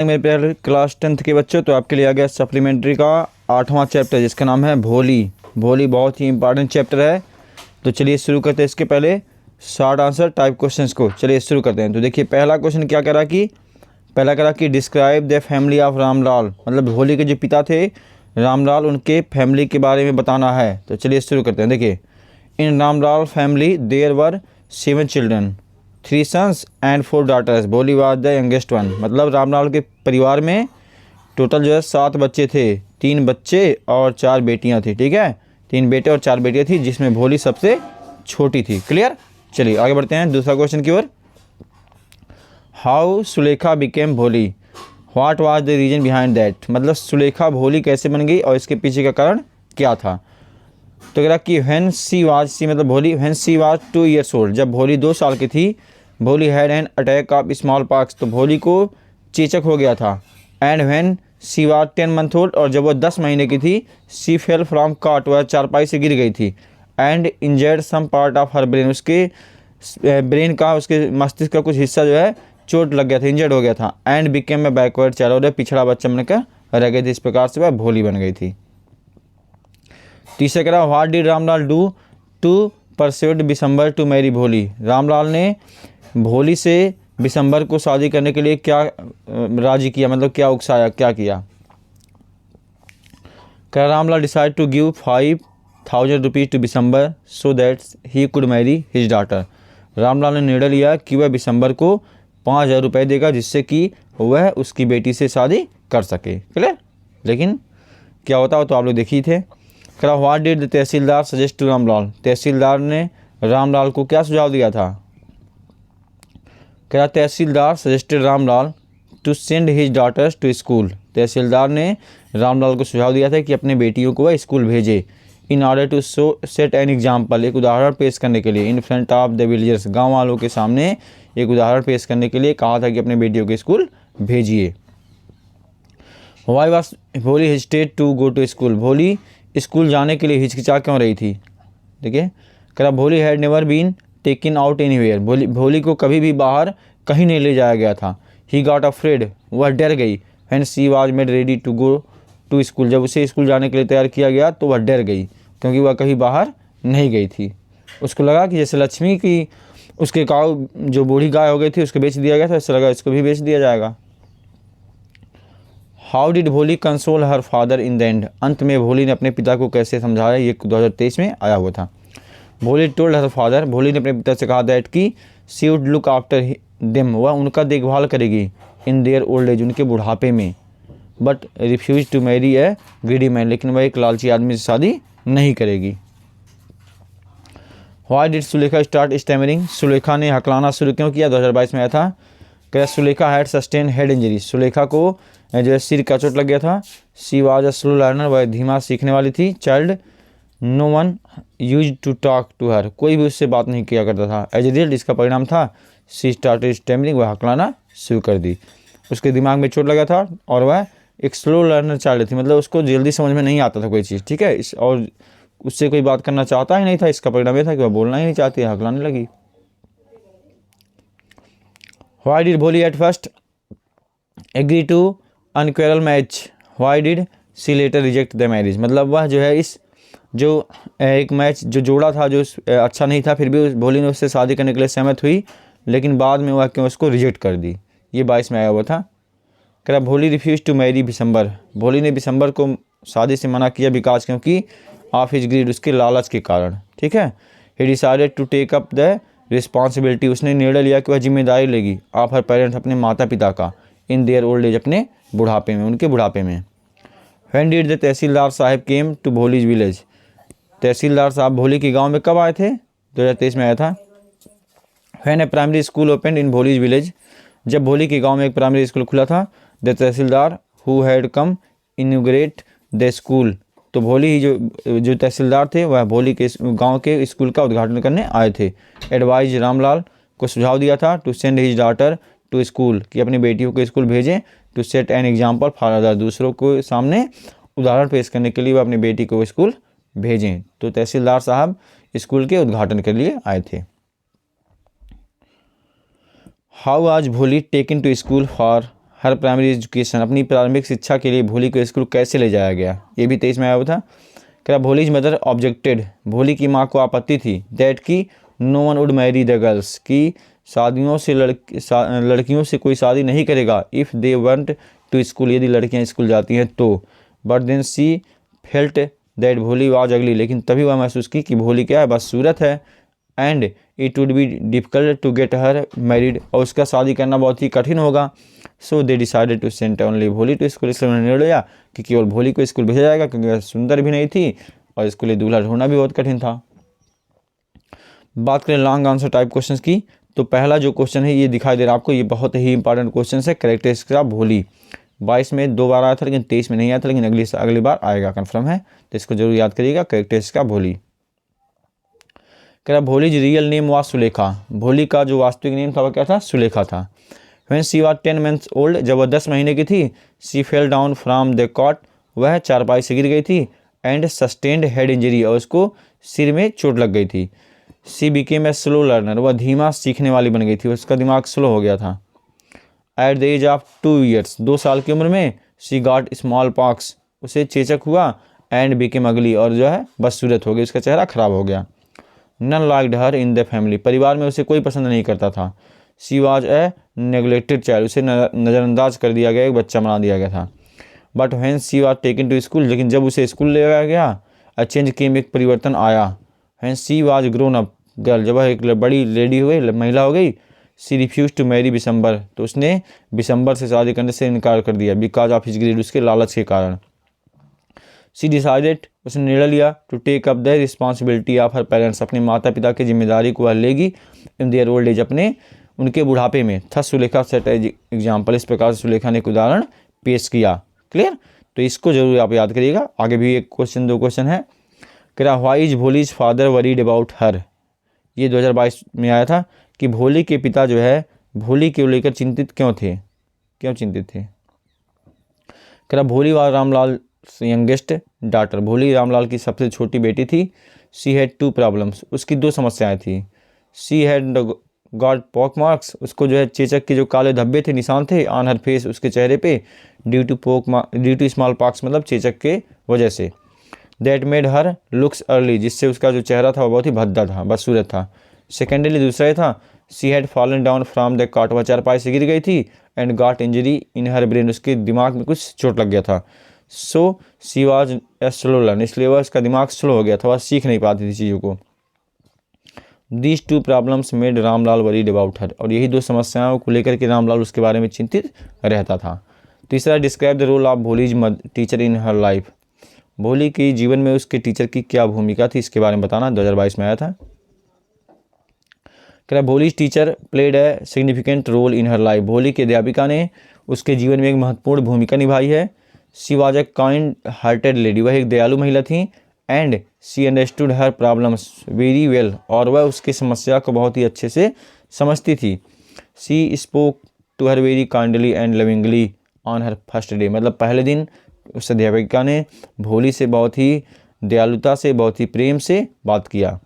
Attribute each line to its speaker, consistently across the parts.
Speaker 1: मेरे प्यारे class 10th के बच्चों, तो आपके लिए आ गया सप्लीमेंट्री का 8वां चैप्टर जिसका नाम है भोली। भोली बहुत ही इंपॉर्टेंट चैप्टर है। तो चलिए शुरू करते हैं इसके पहले शॉर्ट आंसर टाइप क्वेश्चंस को। चलिए शुरू करते हैं। तो देखिए पहला क्वेश्चन क्या करा कि describe the family of Ramlal, मतलब भोली के जो पिता थे रामलाल, उनके फैमिली के बारे में बताना है। तो चलिए शुरू करते हैं। देखिए इन Ramlal family there were 7 children, 3 sons and 4 daughters. Bholi was the youngest one, मतलब रामलाल के परिवार में टोटल जो है 7 बच्चे थे, 3 बच्चे और 4 बेटियां थी। ठीक है, 3 बेटे और 4 बेटियां थी, जिसमें भोली सबसे छोटी थी। क्लियर। चलिए आगे बढ़ते हैं दूसरा क्वेश्चन की ओर। How Sulekha became Bholi, what was the reason behind that, मतलब सुलेखा भोली कैसे बन गई और इसके पीछे का कारण क्या था। तो कह रहा कि व्हेन सी वाज, सी मतलब भोली, when she was 2 years old, जब भोली 2 साल की थी, भोली had an attack of small pox, तो भोली को चेचक हो गया था। And when she was 10 month old, और जब वो 10 महीने की थी, सी फेल फ्रॉम कॉट, वह चारपाई से गिर गई थी। And injured some part of her brain, उसके ब्रेन का, उसके मस्तिष्क का कुछ हिस्सा जो है चोट लग गया था, इंजर्ड हो गया था। And became a backward child, और पिछड़ा बच्चा बनकर रह गई थी। इस प्रकार से वह भोली बन गई थी। तीसरा कह रहा what did Ramlal do to persuade Bishamber to marry Bholi, Ramlal ने भोली से बिशंबर को शादी करने के लिए क्या राजी किया, मतलब क्या उकसाया, क्या किया। कह Ramlal decide to give 5,000 rupees to Bishamber so that he could marry his daughter, Ramlal ने निर्णय लिया कि वह बिशंबर को 5,000 रुपये देगा, जिससे कि वह उसकी बेटी से शादी कर सके। क्लियर। लेकिन क्या होता हो तो आप लोग देखिए थे। कह what did the tehsildar suggest to Ramlal, tehsildar ने रामलाल को क्या सुझाव दिया था। कह tehsildar suggested Ramlal to send his daughters to school, tehsildar ने रामलाल को सुझाव दिया था कि अपने बेटियों को वह स्कूल भेजे। In order to show set an example, एक उदाहरण पेश करने के लिए। In front of the villagers, गाँव वालों के सामने एक उदाहरण पेश करने के लिए कहा था कि अपने बेटियों को स्कूल भेजिए। Why was Bholi hesitate to go to school, Bholi school जाने के लिए हिचकिचा क्यों रही थी। देखिए कह रहा Bholi had never been taken out anywhere, Bholi को कभी भी बाहर कहीं नहीं ले जाया गया था। ही गॉट अफ्रेड, वह डर गई। When she was made ready to go to school, जब उसे स्कूल जाने के लिए तैयार किया गया तो वह डर गई, क्योंकि वह कहीं बाहर नहीं गई थी। उसको लगा कि जैसे लक्ष्मी की उसके काऊ जो बूढ़ी गाय हो गई थी उसको बेच दिया गया था, इससे लगा इसको भी बेच दिया जाएगा। हाउ डिड भोली console her father in the end, अंत में भोली ने अपने पिता को कैसे समझाया, ये 2023 में आया हुआ था। भोली टोल्ड हर फादर, भोली ने अपने पिता से कहा दैट कि she would look after them, वह उनका देखभाल करेगी इन देयर ओल्ड एज, उनके बुढ़ापे में। But refuse to marry a greedy man, लेकिन वह एक लालची आदमी से शादी नहीं करेगी। Why did Sulekha start stammering, Sulekha ने हकलाना शुरू क्यों किया, 2022 में आया था। क्या Sulekha had sustain head injury, Sulekha को जो है सिर का चोट लग गया था। She was a slow learner, वह धीमा सीखने वाली थी। Child no one use to talk to her, कोई भी उससे बात नहीं किया करता था। एज ए रिजल्ट इसका परिणाम था शी स्टार्टेड स्टैमरिंग, वह हकलाना शुरू कर दी। उसके दिमाग में चोट लगा था और वह एक स्लो लर्नर चाइल्ड थी, मतलब उसको जल्दी समझ में नहीं आता था कोई चीज़। ठीक है, और उससे कोई बात करना चाहता ही नहीं था। इसका परिणाम यह था कि वह बोलना ही नहीं चाहती, हकलाने लगी। Why did Bholi at first agree to unequal match, why did she later reject the marriage, मतलब वह जो है इस जो एक मैच जो जोड़ा था जो अच्छा नहीं था, फिर भी भोली ने उससे शादी करने के लिए सहमत हुई, लेकिन बाद में वह क्यों उसको रिजेक्ट कर दी। ये 22 में आया हुआ था। कह रहा भोली रिफ्यूज टू मैरी बिशंबर, भोली ने बिशंबर को शादी से मना किया बिकॉज क्योंकि ऑफ हिज ग्रीड, उसके लालच के कारण। ठीक है, he decided to take up the responsibility, उसने निर्णय लिया कि वह जिम्मेदारी लेगी ऑफ हर पेरेंट्स, अपने माता पिता का, इन देयर ओल्ड एज, अपने बुढ़ापे में, उनके बुढ़ापे में। व्हेन डिड द तहसीलदार साहब केम टू भोलीज विलेज, तहसीलदार साहब भोली के गांव में कब आए थे, 2023 में आया था। When A primary school open in Bholi's village, जब भोली के गांव में एक प्राइमरी स्कूल खुला था। The tehsildar who had come inaugurate the school, तो भोली ही जो तहसीलदार थे वह भोली के गांव के स्कूल का उद्घाटन करने आए थे। एडवाइज रामलाल को सुझाव दिया था to send his daughter to school, कि अपनी बेटियों को स्कूल भेजें। To set an example for other, दूसरों को सामने उदाहरण पेश करने के लिए वह अपनी बेटी को स्कूल भेजें। तो तहसीलदार साहब स्कूल के उद्घाटन के लिए आए थे। How was Bholi taken to school for her primary education, अपनी प्रारंभिक शिक्षा के लिए भोली को स्कूल कैसे ले जाया गया, ये भी 23 में आया हुआ था। कह रहा भोलीज मदर ऑब्जेक्टेड, भोली की माँ को आपत्ति थी, दैट की no one would marry the girls, की शादियों से लड़कियों से कोई शादी नहीं करेगा, if they want to school, यदि लड़कियां स्कूल जाती हैं तो। But then she felt that Bholi was ugly, लेकिन तभी वह महसूस की कि भोली क्या है, बदसूरत है। And it would be difficult to get her married, और उसका शादी करना बहुत ही कठिन होगा। So they decided to send only Bholi to school, इसलिए उन्होंने निर्णय लिया कि केवल भोली को स्कूल भेजा जाएगा, क्योंकि वह सुंदर भी नहीं थी और इसके लिए दूल्हा ढूंढना भी बहुत कठिन था। बात करें लॉन्ग आंसर टाइप क्वेश्चन की, तो पहला जो क्वेश्चन है ये दिखाई दे रहा है आपको, ये बहुत ही इंपॉर्टेंट क्वेश्चन है, कैरेक्टरिस्टिक्स ऑफ भोली। 22 में 2 बार आया था, लेकिन 23 में नहीं आया था, लेकिन अगली बार आएगा, कन्फर्म है, तो इसको जरूर याद करिएगा, कैरेक्टरिस्टिक्स ऑफ भोली। कह रहा भोली रियल नेम वाज सुलेखा, भोली का जो वास्तविक नेम था वह क्या था, सुलेखा था। When she was 10 months old, जब वह 10 महीने की थी, she fell down from the cot, वह चारपाई से गिर गई थी, एंड सस्टेन्ड हेड इंजरी, और उसको सिर में चोट लग गई थी। सी बिकेम ए स्लो लर्नर, वह धीमा सीखने वाली बन गई थी, उसका दिमाग स्लो हो गया था। At the age of 2 years, 2 साल की उम्र में, शी गॉट स्मॉल पॉक्स, उसे चेचक हुआ, एंड बिकेम अगली, और जो है बदसूरत हो गई, उसका चेहरा खराब हो गया। None liked her in the family, परिवार में उसे कोई पसंद नहीं करता था। She was a neglected child, उसे नज़रअंदाज कर दिया गया, एक बच्चा बना दिया गया था। But when she was taken to school, लेकिन जब उसे स्कूल ले जाया गया, अ चेंज केम, एक परिवर्तन आया। When she was grown up girl, जब वह एक बड़ी लेडी हो गई, महिला हो गई, she refuse to marry Bishamber, तो उसने बिशंबर से शादी करने से इनकार कर दिया, बिकॉज ऑफ हिज ग्रीड, उसके लालच के कारण। शी डिसाइडेड, उसने निर्णय लिया, to take up the responsibility of her parents, अपने माता पिता की जिम्मेदारी को वह लेगी, इन देयर ओल्ड एज, उनके बुढ़ापे में। था सुलेखा सेट एग्जाम्पल, इस प्रकार से सुलेखा ने एक उदाहरण पेश किया। क्लियर, तो इसको जरूर आप याद करिएगा। आगे भी एक क्वेश्चन 2 क्वेश्चन है। कह रहा why is Bholi's father worried about her, ये 2022 में आया था कि भोली के पिता जो है भोली को लेकर चिंतित क्यों थे, क्यों चिंतित थे। कह रहा भोली वाज रामलाल यंगेस्ट डॉटर, भोली रामलाल की सबसे छोटी बेटी थी। शी हैड 2 प्रॉब्लम्स, उसकी 2 समस्याएं थी। She had got pock marks, उसको जो है चेचक के जो काले धब्बे थे, निशान थे, ऑन हर फेस, उसके चेहरे पे, ड्यू टू स्मॉल पॉक्स, मतलब चेचक के वजह से। That made her looks early, जिससे उसका जो चेहरा था वो बहुत ही भद्दा था, बदसूरत था। सेकेंडली, दूसरा था, she had fallen down from the cot, वह चारपाई से गिर गई थी, and got injury in her brain, उसके दिमाग में कुछ चोट लग गया था। So she was a slow learn, इसलिए वह उसका दिमाग स्लो हो गया था, वह सीख नहीं पाती थी चीज़ों को। These 2 problems made Ramlal worried about her, और यही 2 समस्याओं को लेकर के रामलाल उसके बारे में चिंतित रहता था। तीसरा, describe the role of Bholi's teacher in her life, Bholi के जीवन में उसके टीचर की क्या भूमिका थी, इसके बारे में बताना, 2022 में आया था। कह रहा Bholi's teacher played a significant role in her life, Bholi की अध्यापिका ने उसके जीवन में एक महत्वपूर्ण भूमिका निभाई है। She was a kind hearted lady, वह एक दयालु महिला थी। And she understood her problems very well, और वह उसकी समस्या को बहुत ही अच्छे से समझती थी। She spoke to her very kindly and lovingly on her first day, मतलब पहले दिन उस अध्यापिका ने भोली से बहुत ही दयालुता से, बहुत ही प्रेम से बात किया।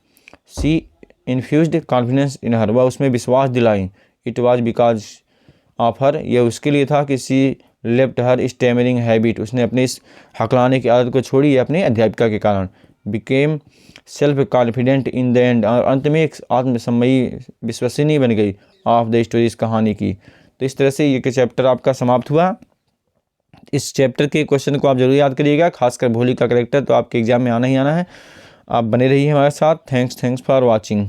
Speaker 1: शी इन्फ्यूज्ड कॉन्फिडेंस इन हर, वह उसमें विश्वास दिलाई। It was because of her, यह उसके लिए था कि she left her stammering habit, उसने अपने इस हकलाने की आदत को छोड़ी है अपने अध्यापिका के कारण। Became self confident in the end, और अंत में एक आत्मसम्मयी विश्वसनीय बन गई ऑफ द स्टोरी, इस कहानी की। तो इस तरह से ये चैप्टर आपका समाप्त हुआ। इस चैप्टर के क्वेश्चन को आप जरूर याद करिएगा, खासकर भोली का करेक्टर तो आपके एग्जाम में आना ही आना है। आप बने रहिए हमारे साथ। Thanks for watching.